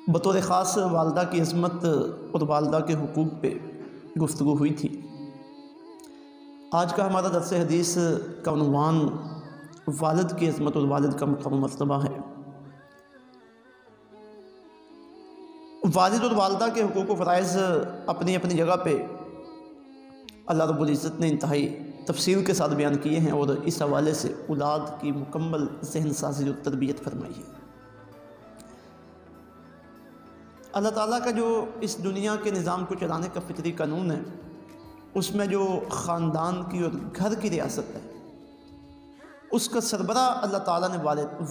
بطور خاص والدہ کی عظمت اور والدہ کے حقوق پہ گفتگو ہوئی تھی۔ آج کا ہمارا درس حدیث کا عنوان والد کی عظمت اور والد کا مقام و مرتبہ ہے۔ والد اور والدہ کے حقوق و فرائض اپنی اپنی جگہ پہ اللہ رب العزت نے انتہائی تفصیل کے ساتھ بیان کیے ہیں، اور اس حوالے سے اولاد کی مکمل ذہن سازی اور تربیت فرمائی ہے۔ اللہ تعالیٰ کا جو اس دنیا کے نظام کو چلانے کا فطری قانون ہے، اس میں جو خاندان کی اور گھر کی ریاست ہے، اس کا سربراہ اللہ تعالیٰ نے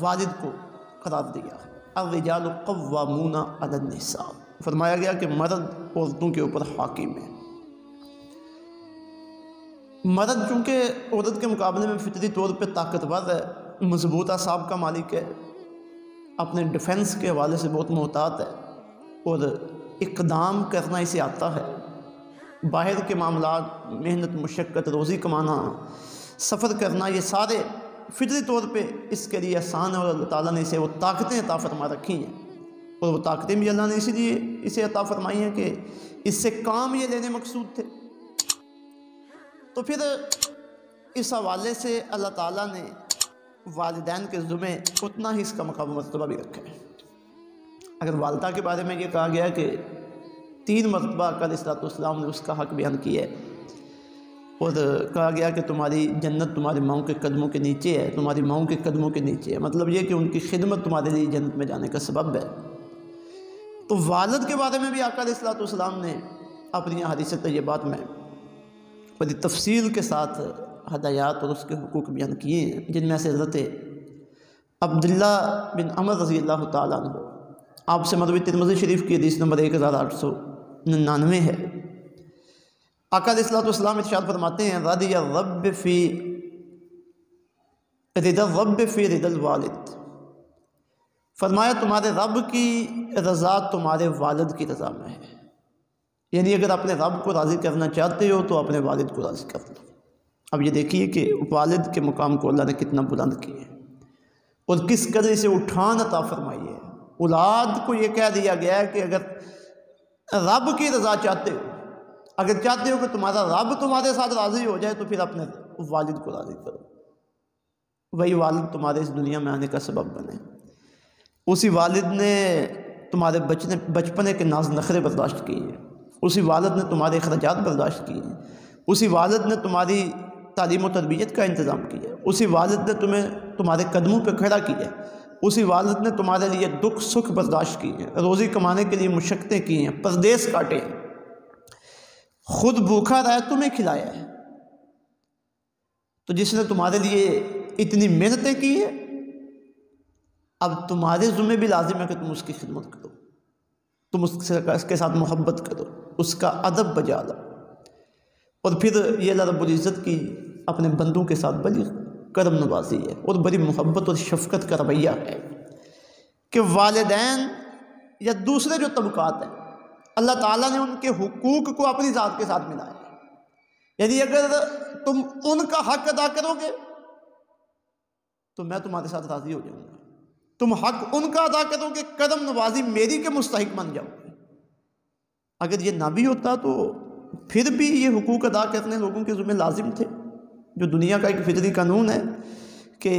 والد کو قرار دیا ہے۔ الرجال قوامون علی النساء، فرمایا گیا کہ مرد عورتوں کے اوپر حاکم ہے۔ مرد چونکہ عورت کے مقابلے میں فطری طور پہ طاقتور ہے، مضبوط اعصاب کا مالک ہے، اپنے ڈیفنس کے حوالے سے بہت محتاط ہے، اور اقدام کرنا اسے آتا ہے۔ باہر کے معاملات، محنت، مشقت، روزی کمانا، سفر کرنا، یہ سارے فطری طور پہ اس کے لیے آسان ہے، اور اللہ تعالیٰ نے اسے وہ طاقتیں عطا فرما رکھی ہیں، اور وہ طاقتیں بھی اللہ نے اسی لیے اسے عطا فرمائی ہیں کہ اس سے کام یہ لینے مقصود تھے۔ تو پھر اس حوالے سے اللہ تعالیٰ نے والدین کے ذمہ اتنا ہی اس کا مقام و مرتبہ بھی رکھا ہے۔ اگر والدہ کے بارے میں یہ کہا گیا کہ 3 مرتبہ آقا علیہ الصلوۃ والسلام نے اس کا حق بیان کیا ہے، اور کہا گیا کہ تمہاری جنت تمہاری ماؤں کے قدموں کے نیچے ہے، تمہاری ماؤں کے قدموں کے نیچے ہے، مطلب یہ کہ ان کی خدمت تمہارے لیے جنت میں جانے کا سبب ہے۔ تو والد کے بارے میں بھی آقا علیہ الصلوۃ والسلام نے اپنی احادیث طیبات میں بڑی تفصیل کے ساتھ ہدایات اور اس کے حقوق بیان کیے ہیں، جن میں سے حضرت عبداللہ بن عمر رضی اللہ تعالیٰ عنہ آپ سے مروی ترمذی شریف کی حدیث نمبر 1899 ہے۔ آقا علیہ الصلوۃ والسلام ارشاد فرماتے ہیں، رضا الرب فی رضا الوالد، فرمایا تمہارے رب کی رضا تمہارے والد کی رضا میں ہے۔ یعنی اگر اپنے رب کو راضی کرنا چاہتے ہو تو اپنے والد کو راضی کر لو۔ اب یہ دیکھیے کہ والد کے مقام کو اللہ نے کتنا بلند کیا ہے، اور کس قدر سے اٹھان عطا فرمائی ہے۔ اولاد کو یہ کہہ دیا گیا ہے کہ اگر رب کی رضا چاہتے ہو، اگر چاہتے ہو کہ تمہارا رب تمہارے ساتھ راضی ہو جائے، تو پھر اپنے والد کو راضی کرو۔ وہی والد تمہارے اس دنیا میں آنے کا سبب بنے۔ اسی والد نے تمہارے بچپنے کے ناز نخرے برداشت کیے، اسی والد نے تمہارے اخراجات برداشت کیے، اسی والد نے تمہاری تعلیم و تربیت کا انتظام کیا، اسی والد نے تمہارے قدموں پہ کھڑا کیا، اسی والد نے تمہارے لیے دکھ سکھ برداشت کیے، روزی کمانے کے لیے مشقتیں کی ہیں، پردیس کاٹے ہیں، خود بھوکا رہا ہے تمہیں کھلایا ہے۔ تو جس نے تمہارے لیے اتنی محنتیں کی ہیں، اب تمہارے ذمہ بھی لازم ہے کہ تم اس کی خدمت کرو، تم اس کے ساتھ محبت کرو، اس کا ادب بجا لاؤ۔ اور پھر یہ اللہ رب العزت کی اپنے بندوں کے ساتھ بڑی کرم نوازی ہے، اور بڑی محبت اور شفقت کا رویہ ہے کہ والدین یا دوسرے جو طبقات ہیں، اللہ تعالیٰ نے ان کے حقوق کو اپنی ذات کے ساتھ ملایا ہے۔ یعنی اگر تم ان کا حق ادا کرو گے تو میں تمہارے ساتھ راضی ہو جاؤں گا، تم حق ان کا ادا کرو گے، کرم نوازی میری کے مستحق بن جاؤ گے۔ اگر یہ نہ بھی ہوتا تو پھر بھی یہ حقوق ادا کرنے لوگوں کے ذمہ لازم تھے۔ جو دنیا کا ایک فطری قانون ہے کہ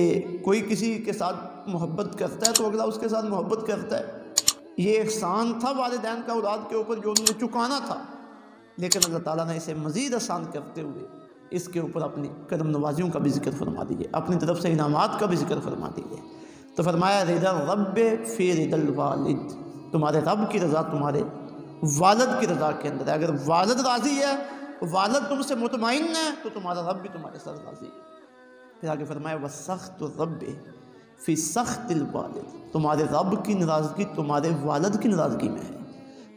کوئی کسی کے ساتھ محبت کرتا ہے تو اگلا اس کے ساتھ محبت کرتا ہے، یہ احسان تھا والدین کا اولاد کے اوپر جو انہوں نے چکانا تھا، لیکن اللہ تعالیٰ نے اسے مزید آسان کرتے ہوئے اس کے اوپر اپنی کرم نوازیوں کا بھی ذکر فرما دیے، اپنی طرف سے انعامات کا بھی ذکر فرما دیے۔ تو فرمایا رضا الرب فی رضا الوالد، تمہارے رب کی رضا تمہارے والد کی رضا کے اندر ہے۔ اگر والد راضی ہے، والد تم سے مطمئن ہے، تو تمہارا رب بھی تمہارے ساتھ راضی ہے۔ پھر آگے فرمایا وَسَخْطُ الرَّبِّ فِي سَخْطِ الْوَالِدِ، تمہارے رب کی ناراضگی تمہارے والد کی ناراضگی میں ہے۔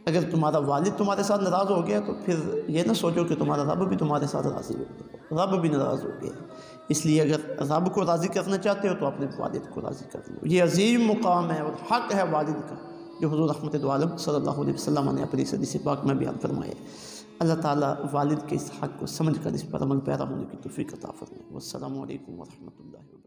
اگر تمہارا والد تمہارے ساتھ ناراض ہو گیا تو پھر یہ نہ سوچو کہ تمہارا رب بھی تمہارے ساتھ راضی ہو گیا، رب بھی ناراض ہو گیا۔ اس لیے اگر رب کو راضی کرنا چاہتے ہو تو اپنے والد کو راضی کر لو۔ یہ عظیم مقام ہے اور حق ہے والد کا، جو حضور رحمت دو عالم صلی اللہ علیہ وسلم نے اپنی حدیث پاک میں بیان فرمایا۔ اللہ تعالیٰ والد کے اس حق کو سمجھ کر اس پر عمل پیرا ہونے کی توفیق عطا فرمائے۔ والسلام علیکم ورحمۃ اللہ وبرکاتہ۔